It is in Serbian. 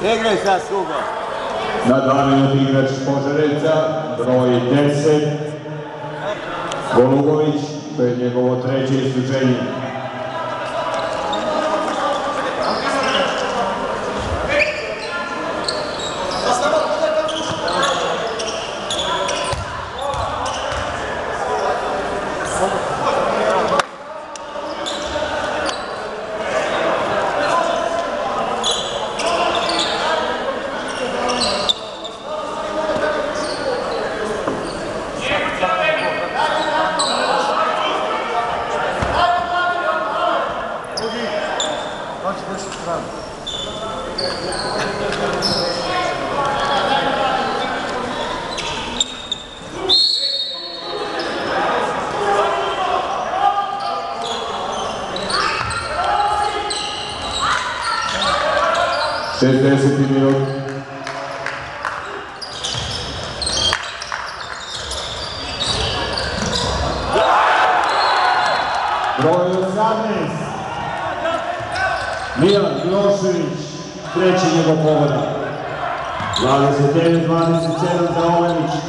Igraj sad Sugo. Na 2 minuta igrač Požarevca, broj 10, Golubović, to je njegovo 3. isključenje. Minut. Broj 18. Milan Milošević, 3. njegov pogodak. 29-27 za Ovenić.